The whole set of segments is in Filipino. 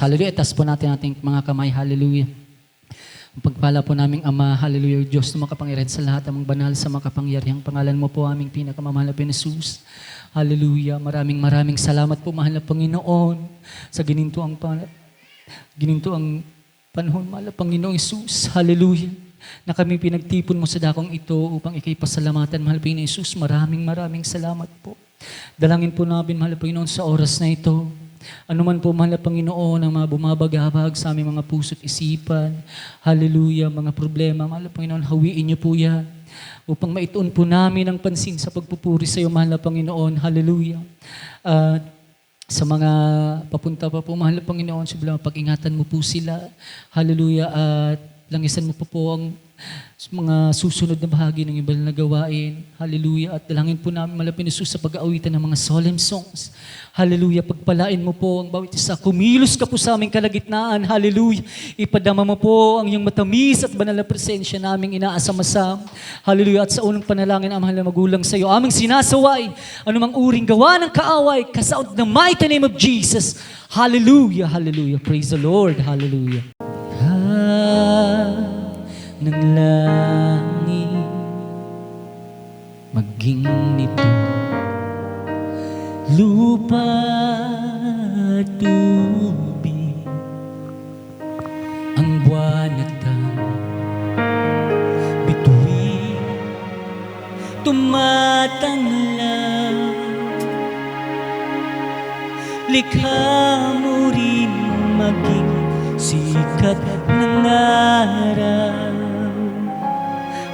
Hallelujah. Taas po natin ating mga kamay. Hallelujah. Ang pagpala po naming Ama, hallelujah, Diyos na makapangyarihan sa lahat, amang banal sa makapangyarihang pangalan mo po aming pinakamamahal na Pinasus. Hallelujah. Maraming salamat po, mahal na Panginoon, sa ginintuang panahon, mahal na Panginoong Isus. Hallelujah. Na kami pinagtipon mo sa dakong ito upang ikay pasalamatan, mahal na Panginoong Isus. Maraming salamat po. Dalangin po namin, mahal na Panginoon, sa oras na ito. Ano man po, mahal na Panginoon, ang mga bumabagabag sa aming mga puso't isipan. Hallelujah, mga problema, mahal na Panginoon, hawiin niyo po yan upang maituon po namin ang pansin sa pagpupuri sa iyo, mahal na Panginoon. Hallelujah. Sa mga papunta pa po, mahal na Panginoon, sublang pag-ingatan mo po sila. Hallelujah. At langisan mo po ang mga susunod na bahagi ng ibang na gawain. Hallelujah. At dalangin po namin, mahal na Panginoon, sa pag-aawitan ng mga solemn songs. Hallelujah. Pagpalain mo po ang bawat isa. Kumilos ka po sa aming kalagitnaan. Hallelujah. Ipadama mo po ang iyong matamis at banal na presensya naming inaasam-asam. Hallelujah. At sa unang panalangin, ang mahal na magulang sa iyo, aming sinasaway, anumang uring gawa ng kaaway, kasaot ng mighty name of Jesus. Hallelujah. Hallelujah. Praise the Lord. Hallelujah. Ng langit maging nito lupa at tubig, ang buwan at ang bituin tumatanglan, likha mo rin maging sikat ng araw.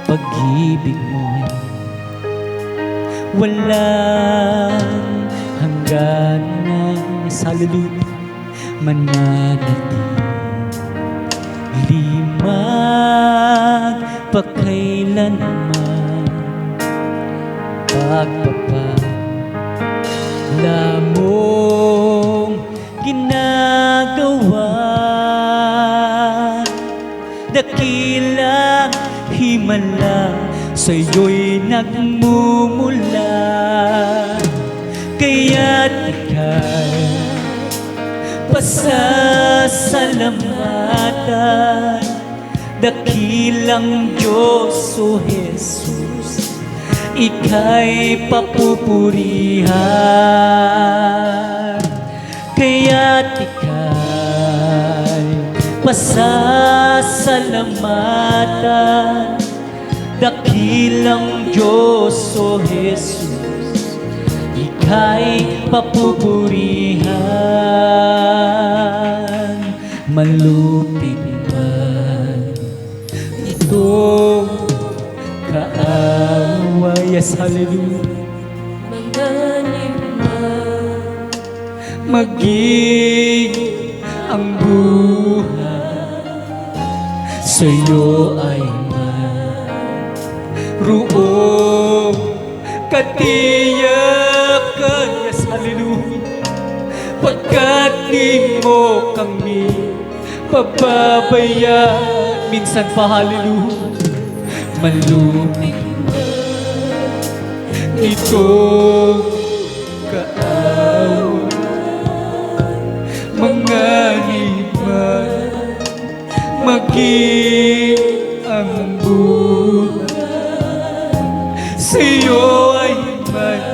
Pag-ibig mo'y walang hangganan. Hallelujah. Mananatili magpakailanman. Pagpapala mong ginagawa, dakilang himala sa'yo'y nagmumula, kaya't ika'y pasasalamatan. Dakilang Diyos, O Jesus, ika'y papupurihan, kaya't ika'y pasasalamatan. Dakilang Diyos, O Jesus, ika'y papupurihan. Malupit man itong kaaway. Yes, hallelujah. Magaling man maging ang buhay sa'yo ay roong katiyakan. Yes, hallelujah. Pagkat di mo kami pababayaan minsan pa, hallelujah. Malupit itong kaaway, mga himan maging ang buhay sa'yo ay mayroong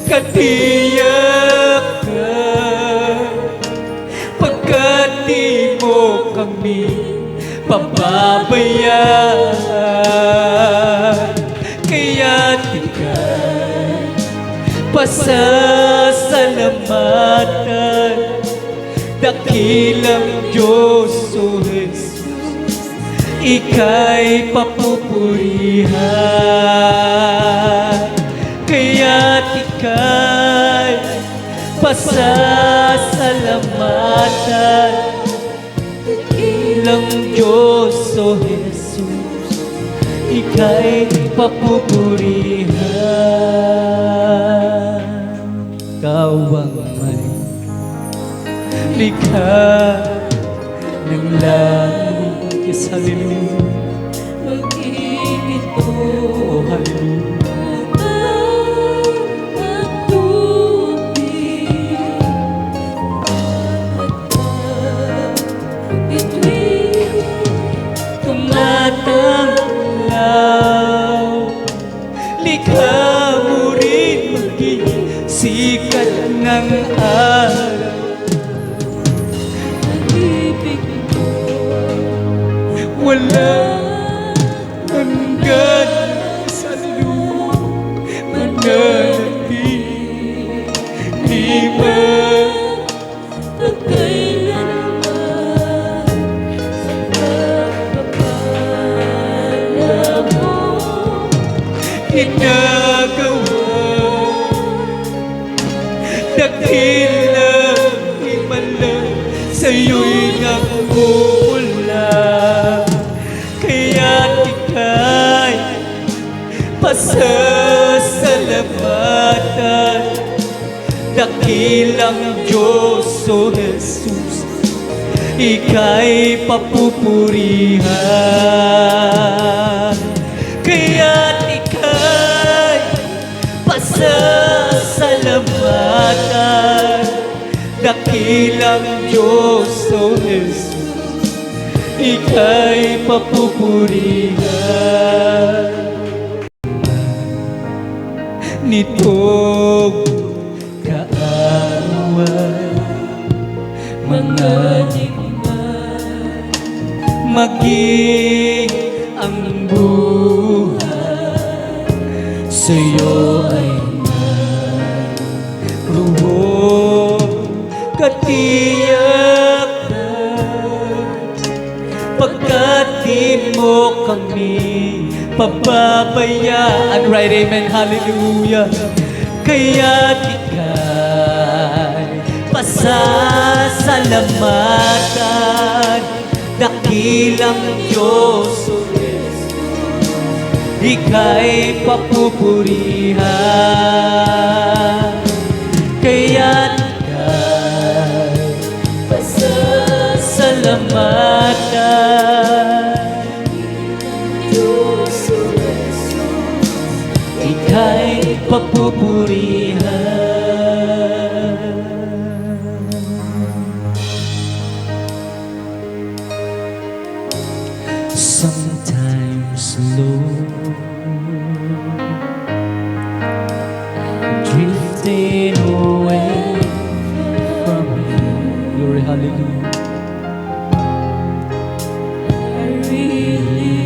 katiyakan. Pagkat di mo kami pababayaan, kaya't ika'y pasasalamatan. Dakilang Diyos, O Jesus, ika'y papupurihan, kaya't ika'y pasasalamatan. Dakilang Diyos, O Jesus, ika'y papupurihan. Kawang may likha ng langit. Yes, hallelujah. mag-ibig ito. Oh, hallelujah. At tubig, ng araw. pag-ibig mo Wala hanggan sa lupa, mananatili ba? pagkailanman sa pagpapala mo. Ginagawa dakilang himala sa'yo'y nagmumula. Kaya't ika'y pasasalamatan. Dakilang Diyos, O Jesus, ika'y papupurihan. Kaya't ika'y pasasalamatan. Dakilang Diyos, O Jesus, ika'y papupurihan. Nitong kaaway, mga Mananimay maging ang buhay sa'yo ay naruhong katiyakan. Pagkat di mo kami pababayaan. Right, amen, hallelujah. Kaya't ika'y pasasalamatan. Dakilang Diyos, O Jesus, ika'y papupurihan. Kaya't ika'y pasasalamatan. Diyos o Jesus, Ika'y papupurihan. Sometimes, Lord, drifting away from you. Glory, hallelujah. I really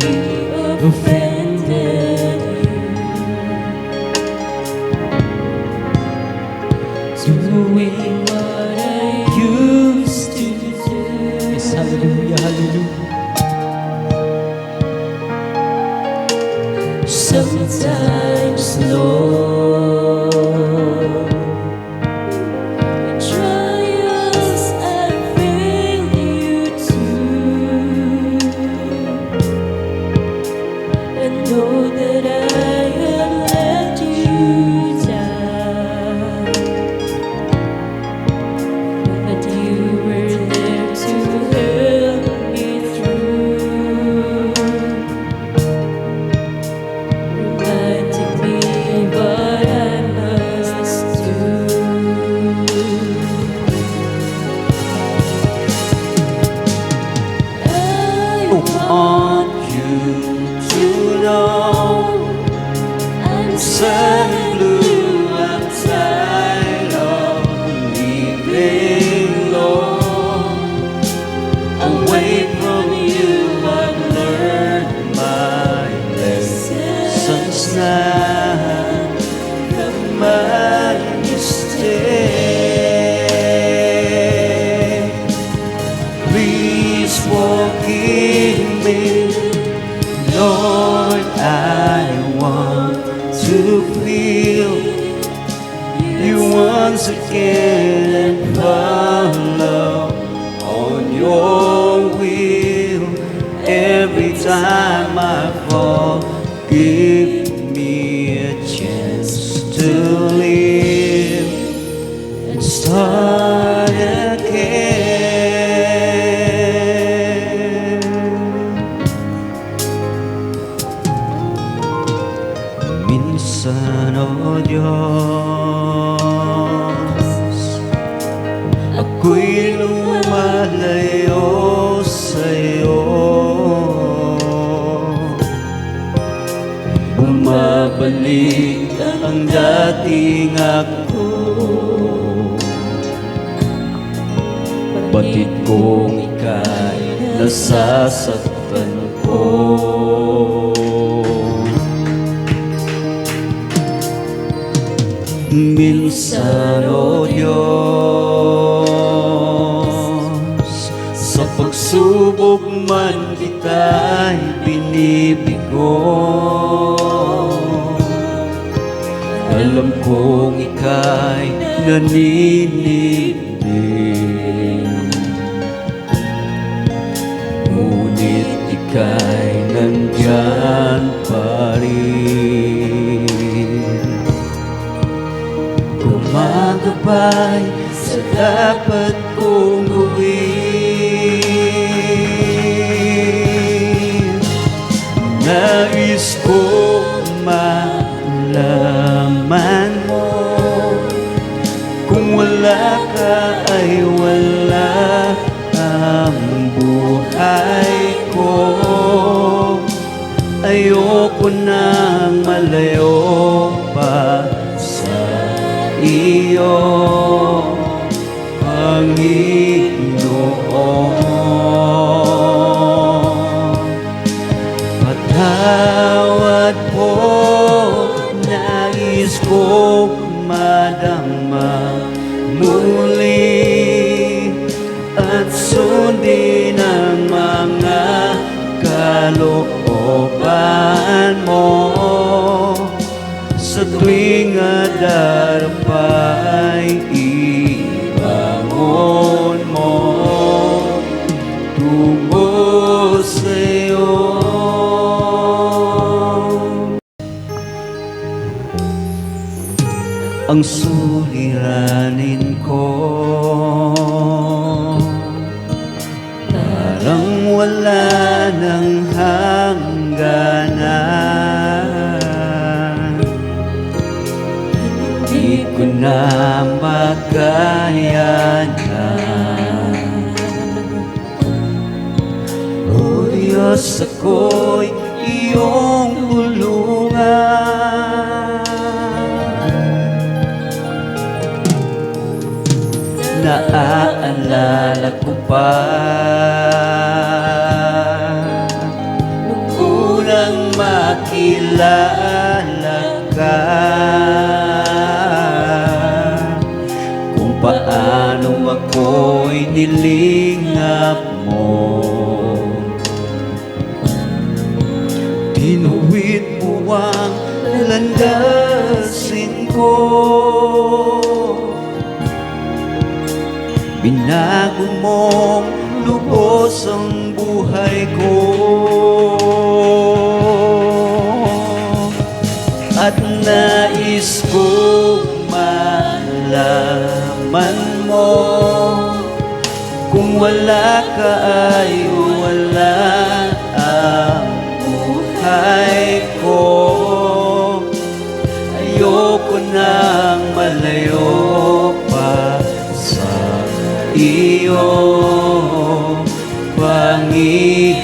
offended you. Doing What I used to do. do. Yes, hallelujah, hallelujah. Sometimes, Lord, trials I fail you too. I know that I have let you down, but you were there to help me through. Reminding me what I must do. I want you to know I'm sad and blue. I'm tired of living low. Away from you, I've learned my lessons now from my mistake. Please forgive me, Lord. I want to feel you once again and follow on your will. Every time I fall, give me a chance to live and start again. Minsan, O Diyos, ako'y lumalayo sa'yo. Bumabalik ang dating ako. Batid kong ika'y nasasaktan ko. Minsan, O Diyos, sa pagsubok man kita'y binibigo. Alam kong ika'y naninindig, ngunit ika'y nandyan pa rin, gumagabay sa dapat kong gawin. Nais kong malaman mo, kung wala ka ay wala ang buhay ko. Ayoko nang malayo pa sa iyo, Panginoon. Patawad po, nais kong madama muli at sundin ang mga kalooban mo. Sa tuwing darapa'y ibangon mo tungo sa'yo. Ang suliranin ko parang wala ng hangganan. Di ko na makayanan. O Diyos, ako'y iyong tulungan. Naaalala ko pa nung unang makilala ka, kung paano ako'y nilingap mo. Tinuwid mo ang landasin ko, binago mong lubos ang buhay ko. At nais kong malaman mo, kung wala ka ay wala ang buhay ko. Ayoko nang malayo pa sa iyo, Panginoon.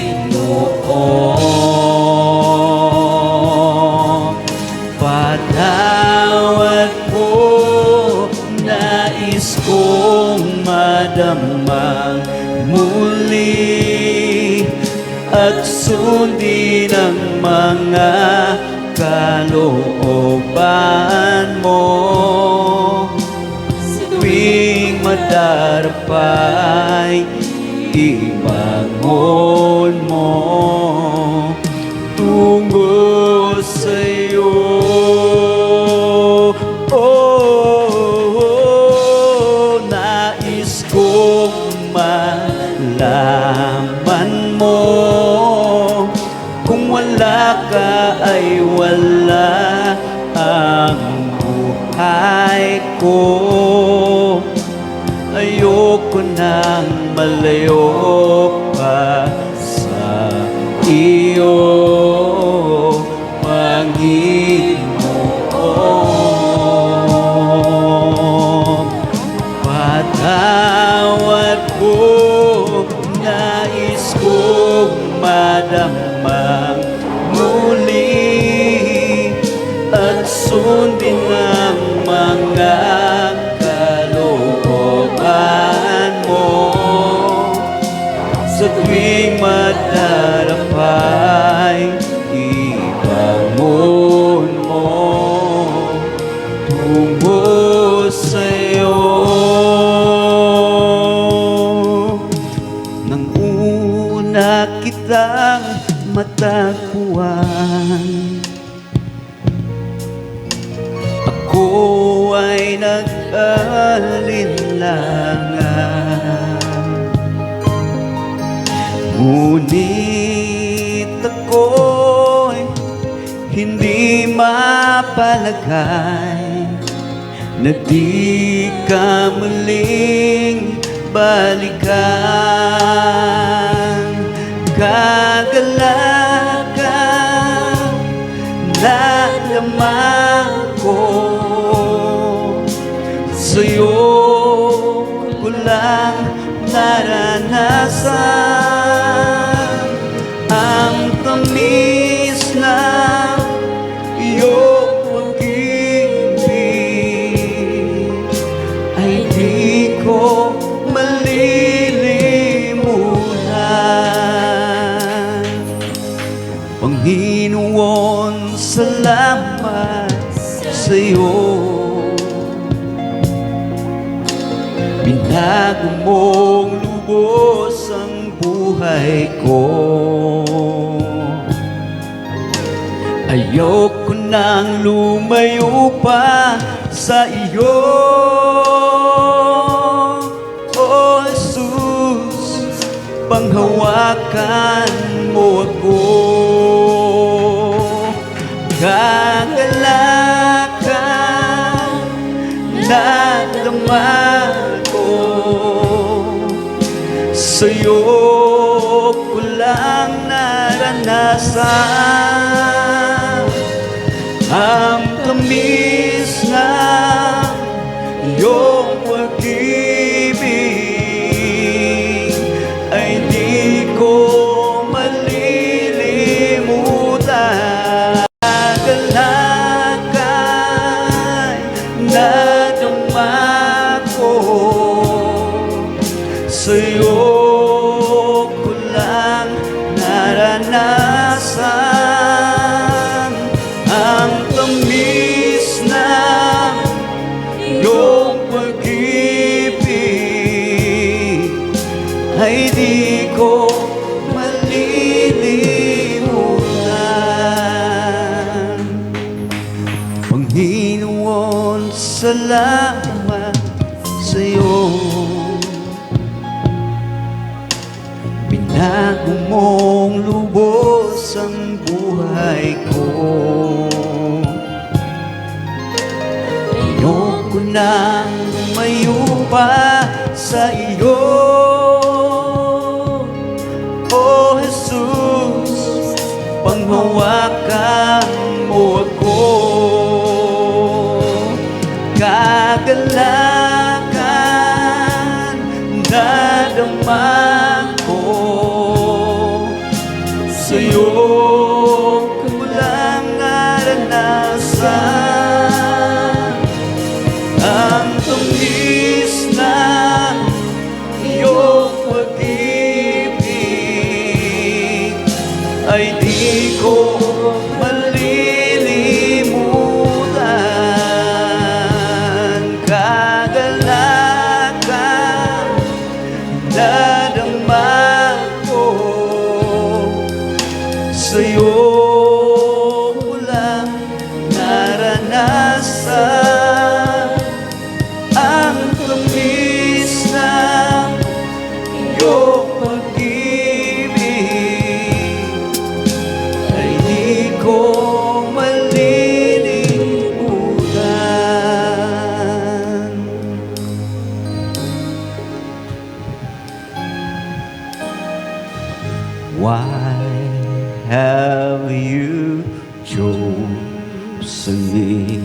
Patawad po, nais kong madamang muli at sundin ang mga kalooban mo. Tuwing madarapay, ibangon mo tungo sa'yo. Oh, nais kong malaman mo, kung wala ka ay wala ang buhay ko. Ayoko nang malayo pa sa iyo, Panginoon. Patawad po, nais kong madamang muli at sundin ang mga kalooban mo. natagpuan. Ako ay nag-alinlangan, ngunit ako'y hindi mapalagay na di ka muling balikan. Kagalakan na naman ko, sa'yo ko lang naranasan ang tamis na iyong pag-ibig, ay di ko malilimutan. Panginoon, salamat sa'yo. Binago mong lubos ang buhay ko. Ayoko nang lumayo pa sa iyo, O Jesus, panghawakan mo ako. Kagalakan na naman ko, sa'yo ko lang naranasan ang tamis na iyong pag-ibig, ay di ko malilimutan. Kagalakan na naman ko, sa'yo ko lang naranasan ang tamis na iyong pag-ibig, ay di ko malilimutan. Panginoon, salamat sa'yo. Binago mong lubos ang buhay ko. Ayoko nang lumayo pa sa iyo, O Jesus, panghawakan mo ako. Kagalakan na naman ko, sa'yo ko lang naranasan ang tamis na iyong pag-ibig, ay di ko malilimutan. Kagalakan na naman ko, sa'yo ko lang naranasan ang tamis na iyong pag-ibig, ay di ko malilimutan. Why have you chosen me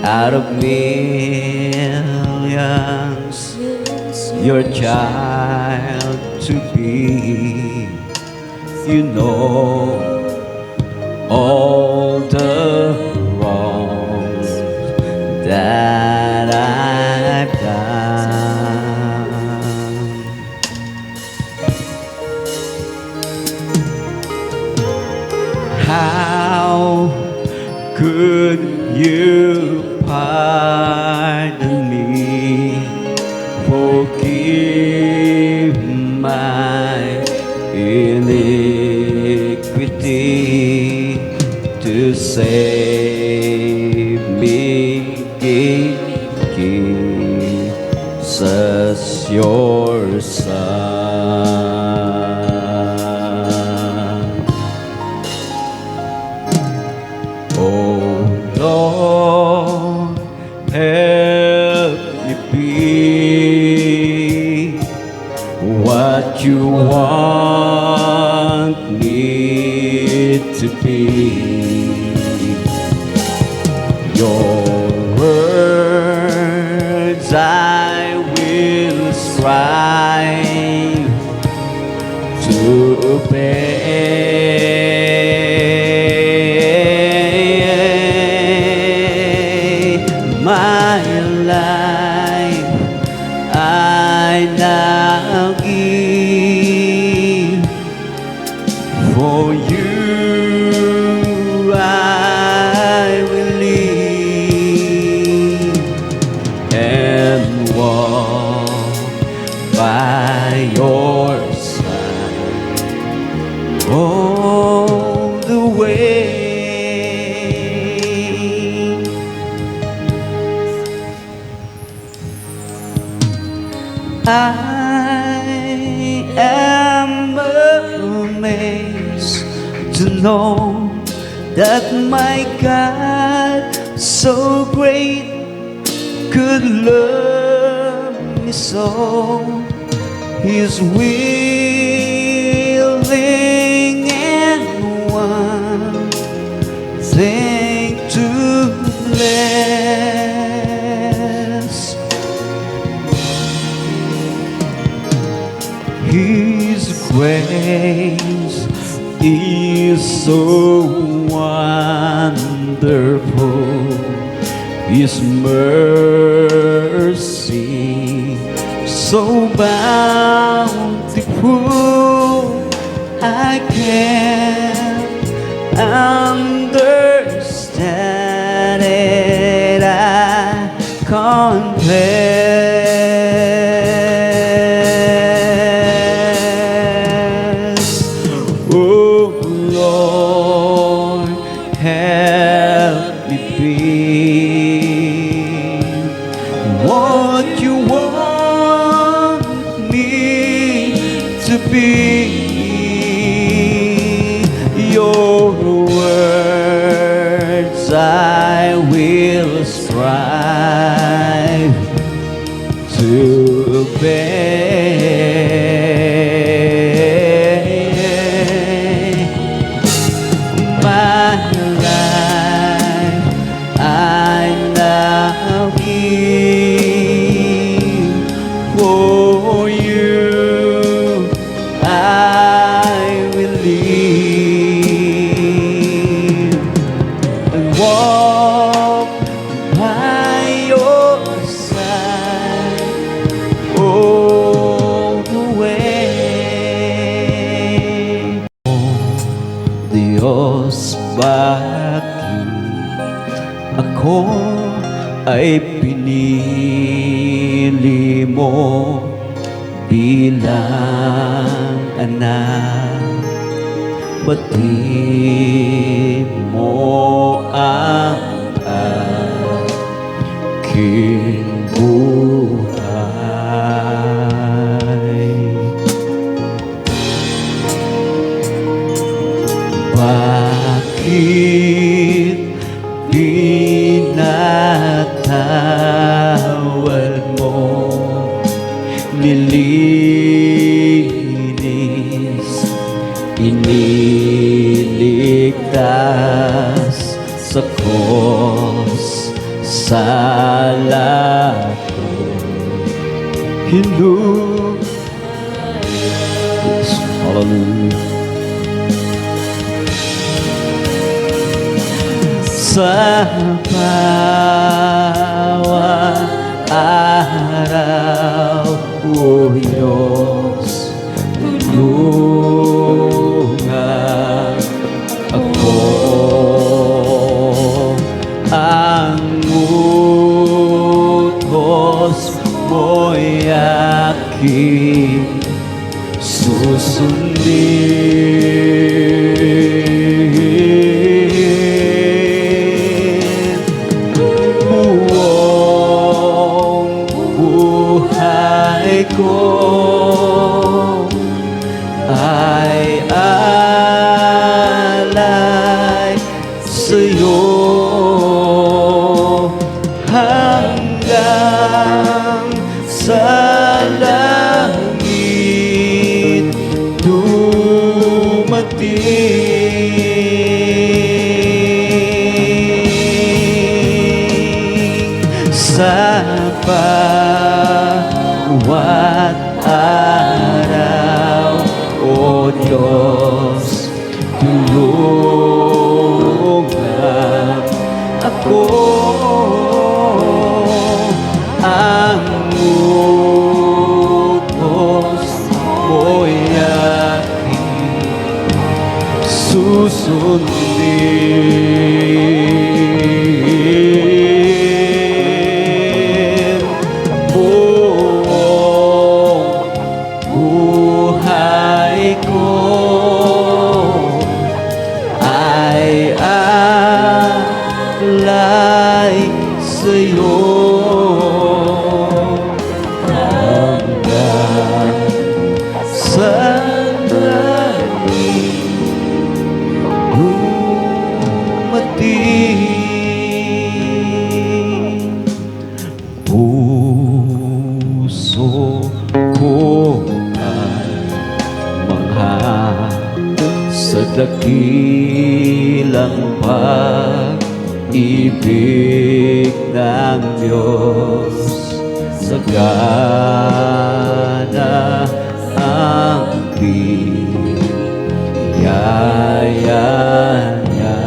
out of millions, your child to be? You know all the wrongs that I've done. How could you pardon me, forgive my iniquity? save me, give Jesus your Son. Oh Lord, help me be what you want me to be. Your words I will strive to obey. My life I now give, for you I will live and walk by your side all the way. I am amazed to know that my God so great could love me so. He's willing and one thing to bless. His grace is so wonderful, His mercy so bountiful. I can't understand it, I confess. Oh Lord, help me be what you want me to be. Your words I will strive to obey. My life I now give, for you I will live and walk by your side all the way. Diyos, bakit ako ay pinili mo bilang anak? Ba't di mo ang aking buhay? Bakit pinatawad mo, nilinis, iniligtas sa krus, sala ko Yes, hallelujah. Sa bawat araw, O Diyos, tulungan ako. Ang utos mo'y aking susundin. ko ay alay sa'yo hanggang sa langit dumating sa bawat araw, O Diyos, tulungan ako. Ang utos mo'y aking susundin. Buong buhay ko ay alay sa'yo hanggang sa langit dumating. Puso ko ay mangha sa dakilang pag-ibig ng Diyos. Sagana ang biyaya niya.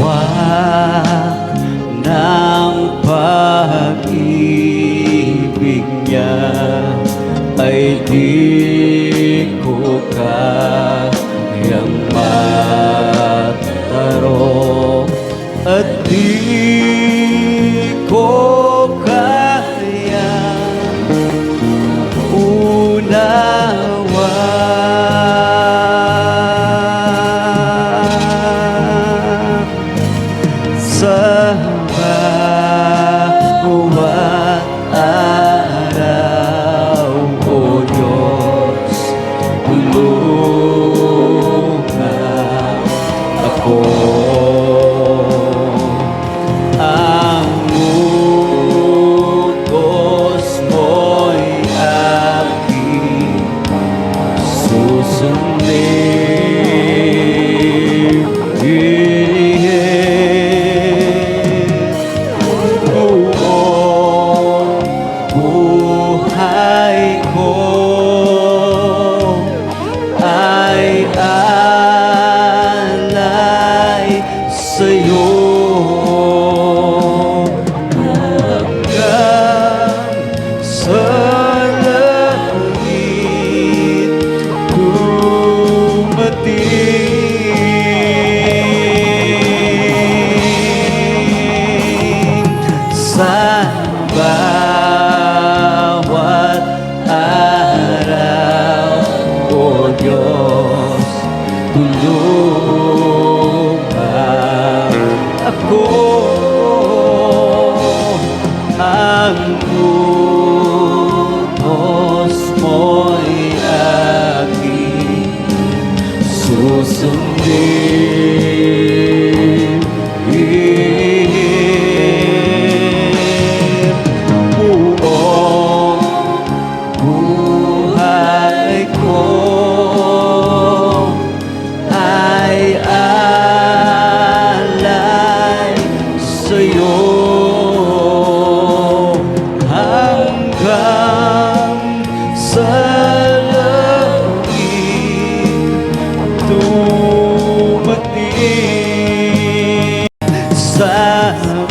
Lawak ng pag-ibig niya ay di ko kayang mataro at di ko kayang unawa sa bawat araw, O Diyos, tulungan ako. Ang utos mo'y aking susundin. Buong buhay ko ay alay sa'yo hanggang sa langit dumating. Sa bawat araw, O Diyos, tulungan ako. Ang utos mo'y aking susundin. Buong buhay ko ay alay sa'yo hanggang sa langit dumating. Sa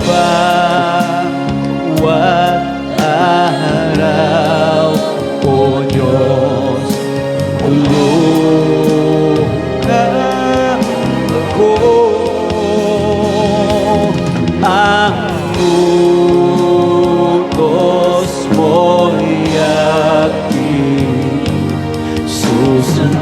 bawat araw, O Diyos, tulungan ako. Ang utos mo'y aking susundin.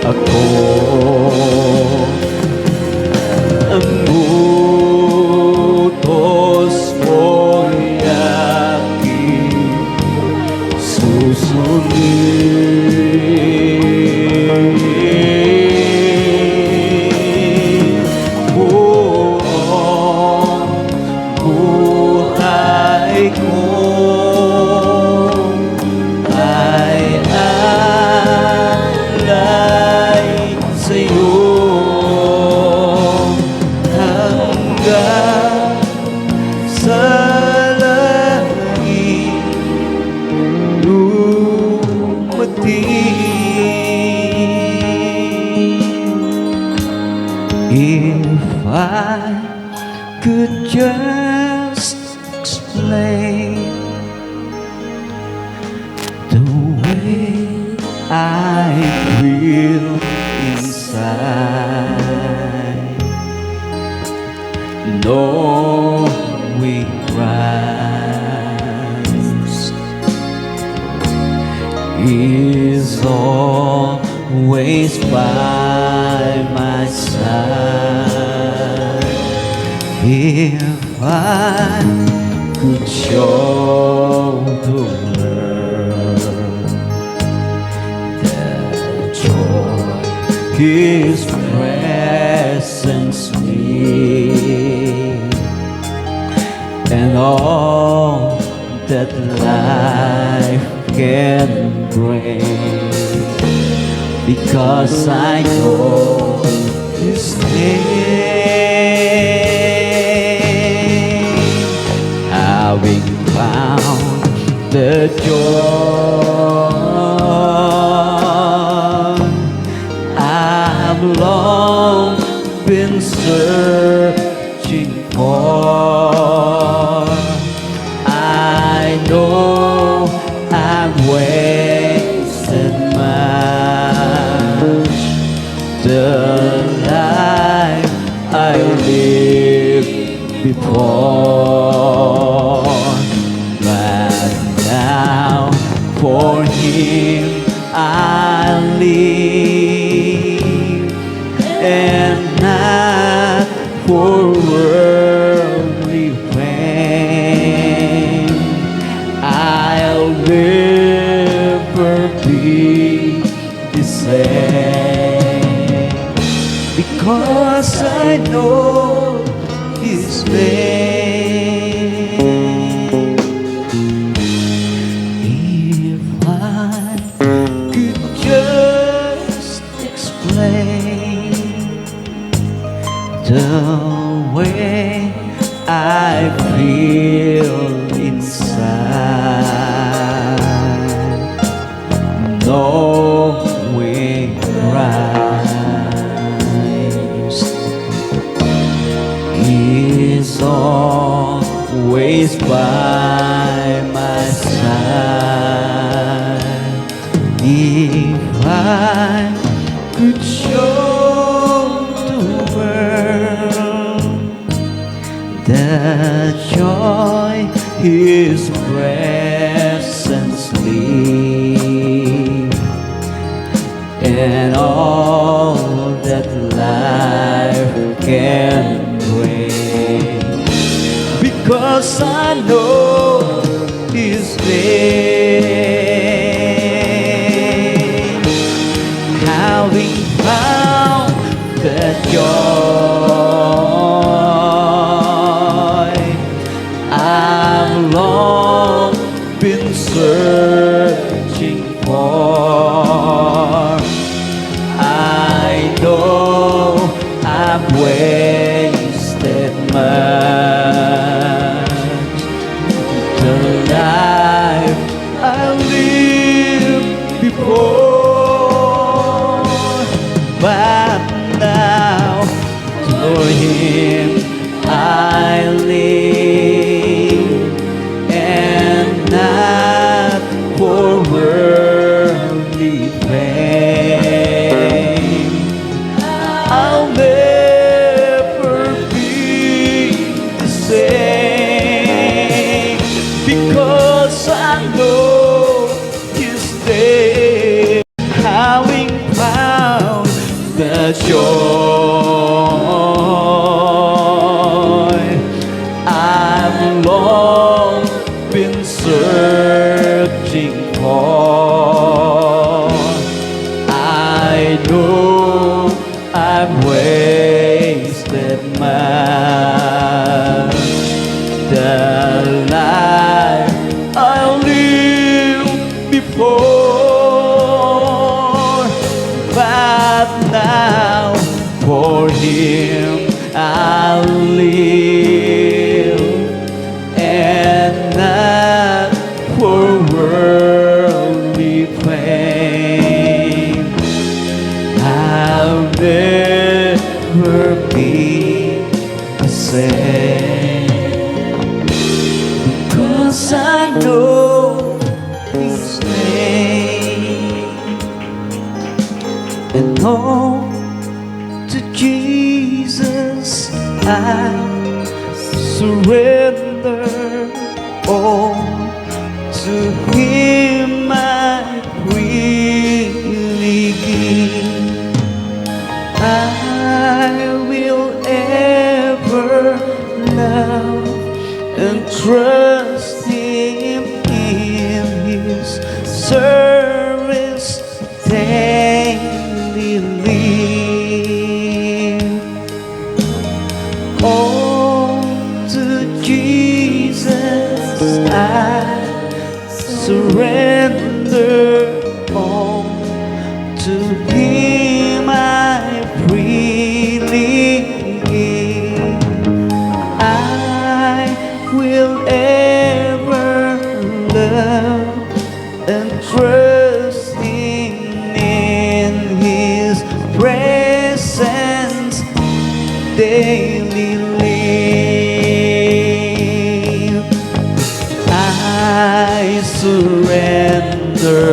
ako ang utos mo'y aking susundin. Buong buhay ko ay alay sa'yo hanggang sa langit lumating. If I could just explain the way I feel inside, knowing Christ is always by my side. If I could show the world that joy His presence brings, and all that life can bring, because I know His name. Having found the joy I've long been searching for, I know I've wasted much the life I lived before, but now for Him I live, and not for worldly fame. I'll never be the same, because I know His name. If I could just explain the way I feel inside, knowing Christ is always by my side. If I could show the world the joy His presence leaves, and all that life can bring, because I know His name. Having found the joy I've long been searching for, I know I've wasted much the life I lived before, but now for Him I live, and not for worldly fame. I'll never be the same, because I know His name. Having found joy I've long been searching for. I know I've wasted much the life I lived before, but now for Him I'll live, and not for worldly fame. I'll never be the same, because I know His name, and all to Jesus I surrender. All to Him I freely give. I will ever love and trust Him in His service daily live. All to Jesus I surrender. All to Him I freely give. I will ever love and trust Him in His presence daily live. I surrender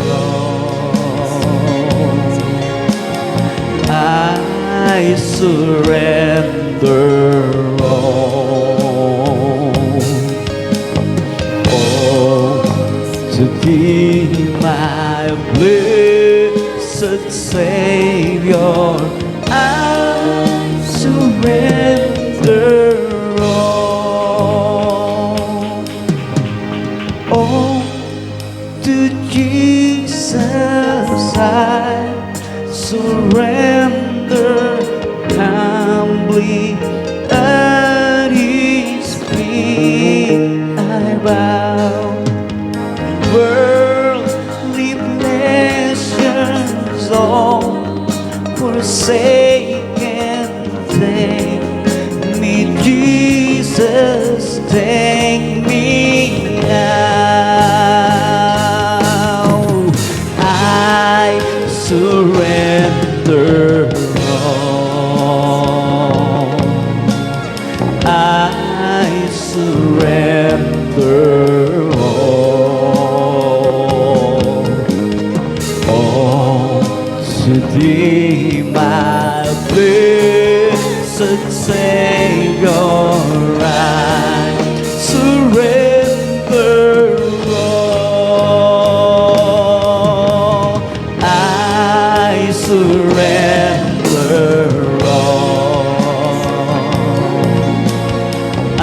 all. I surrender all to Thee, my blessed Savior. I surrender all to Jesus. I surrender humbly at His feet. I bow. Worldly pleasures all forsaken, take me, Jesus, take me out. I surrender all. I surrender all to Thee, my blessed Savior. I surrender all. I surrender all. I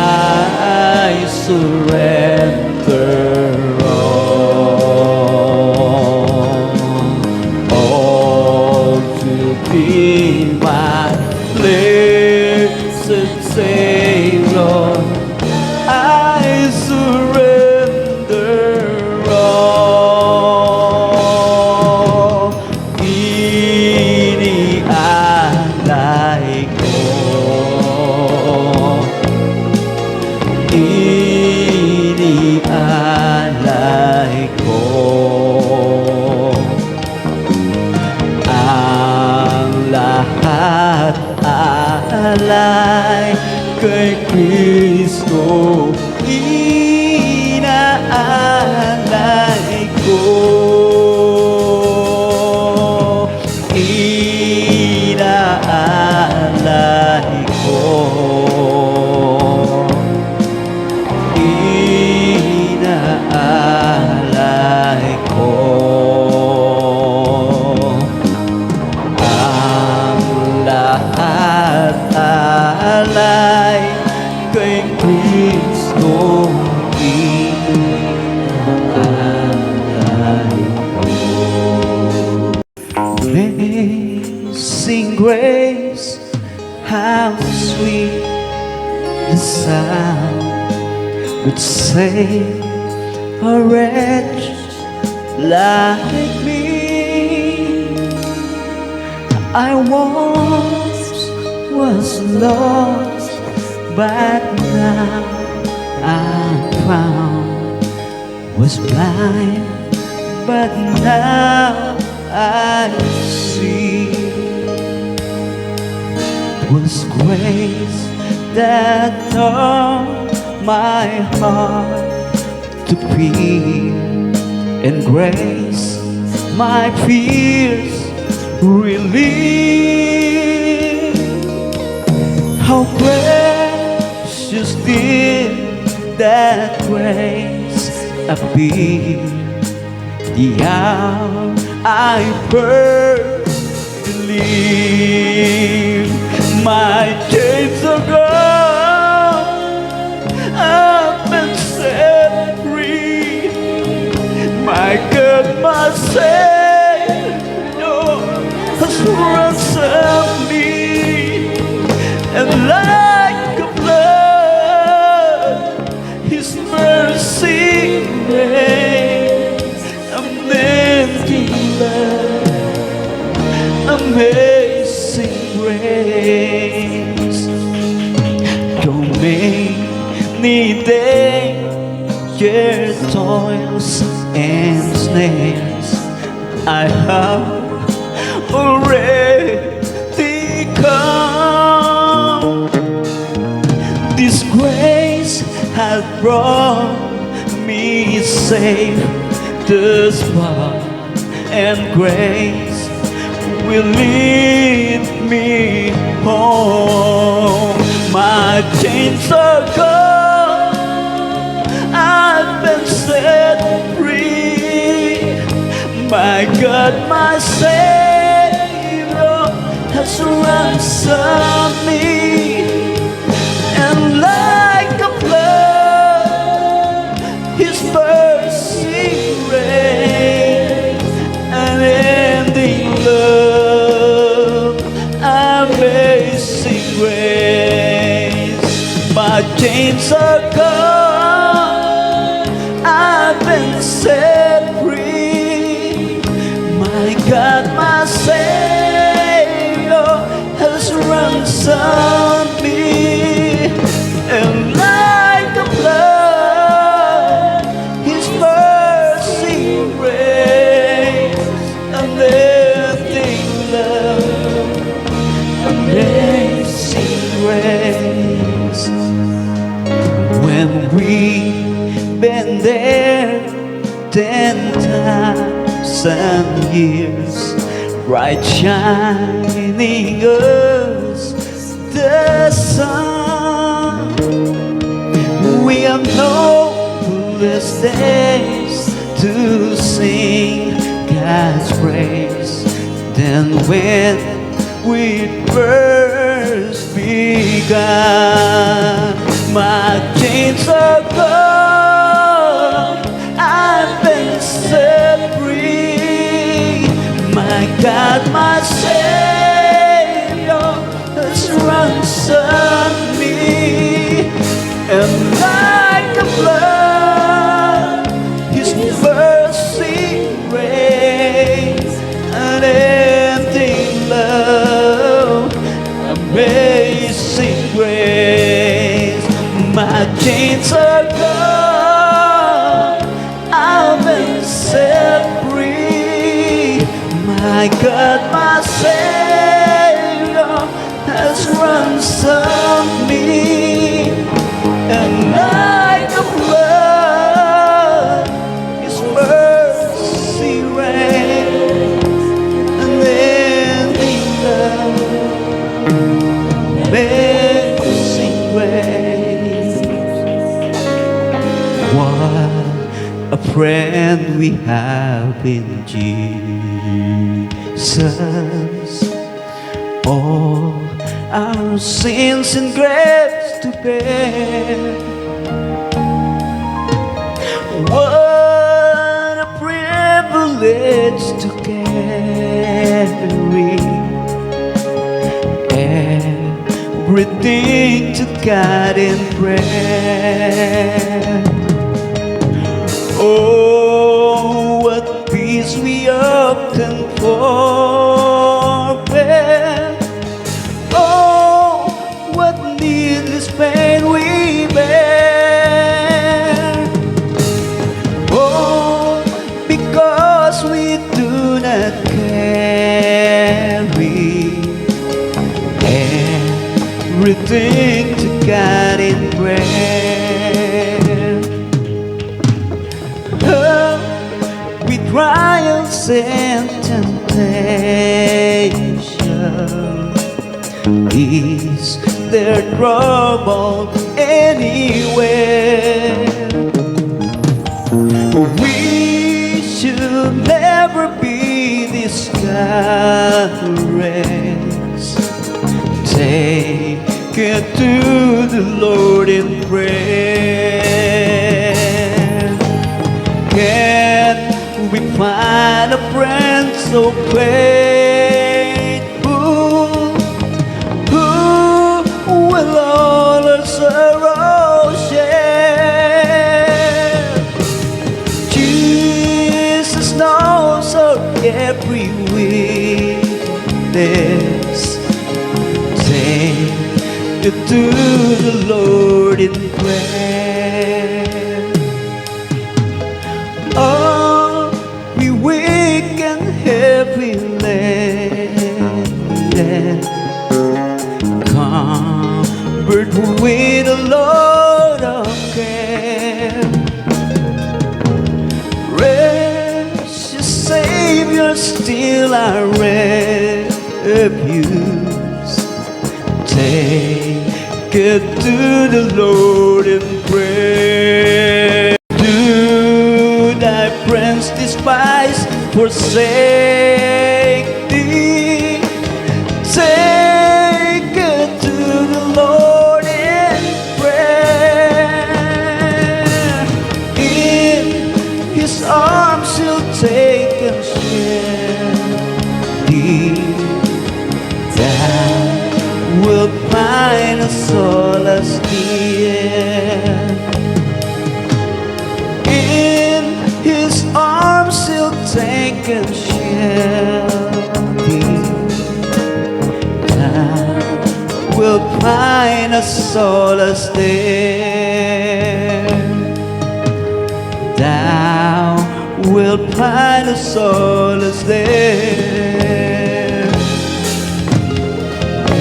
surrender all to Thee, my blessed Savior. I surrender all. Inialay ko, inialay ko ang lahat, alay kay Kristo. Inaalay ko, inaalay ko, inaalay ko ang Amazing grace, how sweet the sound that saved a wretch like me. I once was lost, but now I'm found. Was blind, but now I see. It was grace that taught my heart to fear, and grace my fears relieve. How precious did that grace appear the hour I first believed. My chains are gone, I've been set free. My God, my Savior has ransomed me, and like a flood, His mercy reigns. Amazing love, amazing grace. Though many dangers, toils, and snares I have already come, this grace has brought me safe thus far, and grace will lead me home. My chains are gone, I've been set free. My God, my Savior has ransomed me, and like a flood, His mercy reigns. An ending love, amazing grace. My chains are gone, I've been set free. My God, my Savior has ransomed me, and like a flood, His mercy reigns. Amazing love, amazing grace. When we've been there 10,000 years, bright shining as the sun, we have no less days to sing God's praise than when we first begun. My chains are gone, I've been set free. My God, my Savior has ransomed me, and like a flood, His mercy reigns. An ending love, amazing grace. My chains are gone, I've been set free. My God, my Savior has ransomed me, and like a flood, His mercy reigns. An ending love, amazing grace. What a friend we have in Jesus. All our sins and griefs to bear. What a privilege to carry everything to God in prayer. Oh, what peace we often forfeit. Oh, what needless pain we bear. Oh, because we do not carry everything to God in prayer. Oh, with trials and temptation, is there trouble anywhere? We should never be discouraged. Take it to the Lord in prayer. Can we find a friend so faithful, who will all our sorrow share? Jesus knows our every weakness. Take it to the Lord in prayer. Oh, we weak and heavy laden, covered with a load of care. Precious Savior, still our refuge. Take it to the Lord in prayer. Do thy friends despise, forsake thee? Take it to the Lord in prayer. In His arms He'll take and share thee. Thou will find a solace here. In His arms He'll take and share thee. Thou will find a solace there. Thou will find a solace there.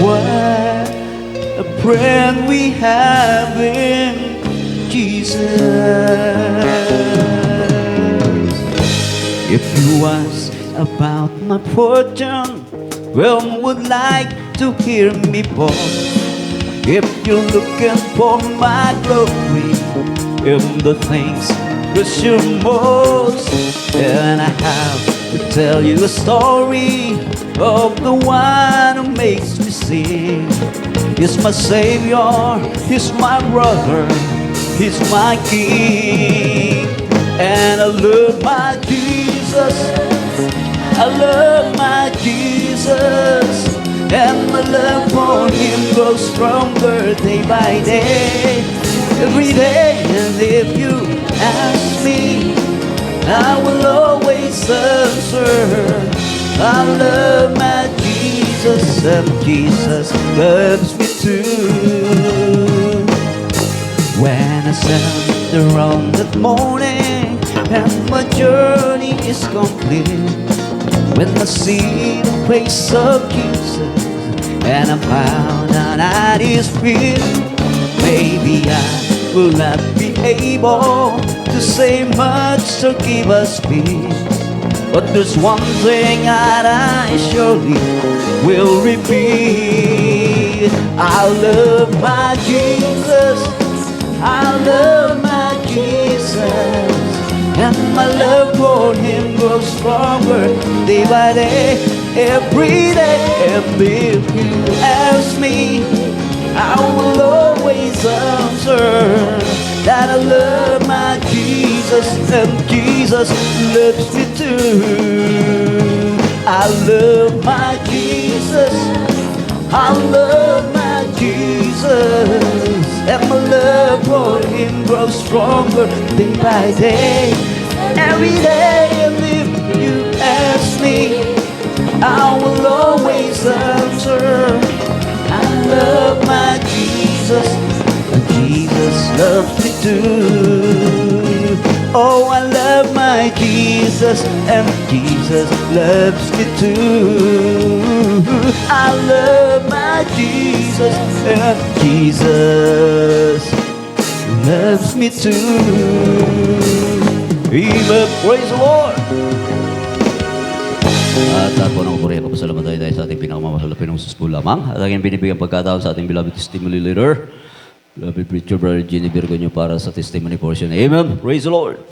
What a friend we have in Jesus. If you ask about my fortune, well, would like to hear me boast. If you're looking for my glory in the things that you most, then I have to tell you a story of the one who makes me sing. He's my Savior, He's my brother, He's my King. And I love my Jesus, I love my Jesus, and my love for Him grows stronger day by day, every day. And if you ask me, I will always answer, I love my Jesus, and Jesus loves me too. When I stand around that morning and my journey is complete, when I see the face of Jesus and I'm bow down at His feet, maybe I will not be able to say much or give us peace, but there's one thing that I surely will repeat. I love my Jesus, I love my Jesus, and my love for Him grows stronger day by day, every day. And if you ask me, I will always answer that I love my Jesus, and Jesus loves me too. I love my Jesus, I love my Jesus, stronger day by day. Every day, and if you ask me, I will always answer. I love my Jesus, and Jesus loves me too. Oh, I love my Jesus, and Jesus loves me too. I love my Jesus, and Jesus loves me too. Amen. Praise the Lord. At po ng puri, kapasalamat tayo sa ating pinakamamahal na Pinoong po lamang. At aking binibigyan pagkataon sa ating beloved testimony leader, beloved preacher, Brother Jenny Virgonio, para sa testimony portion. Amen. Praise the Lord.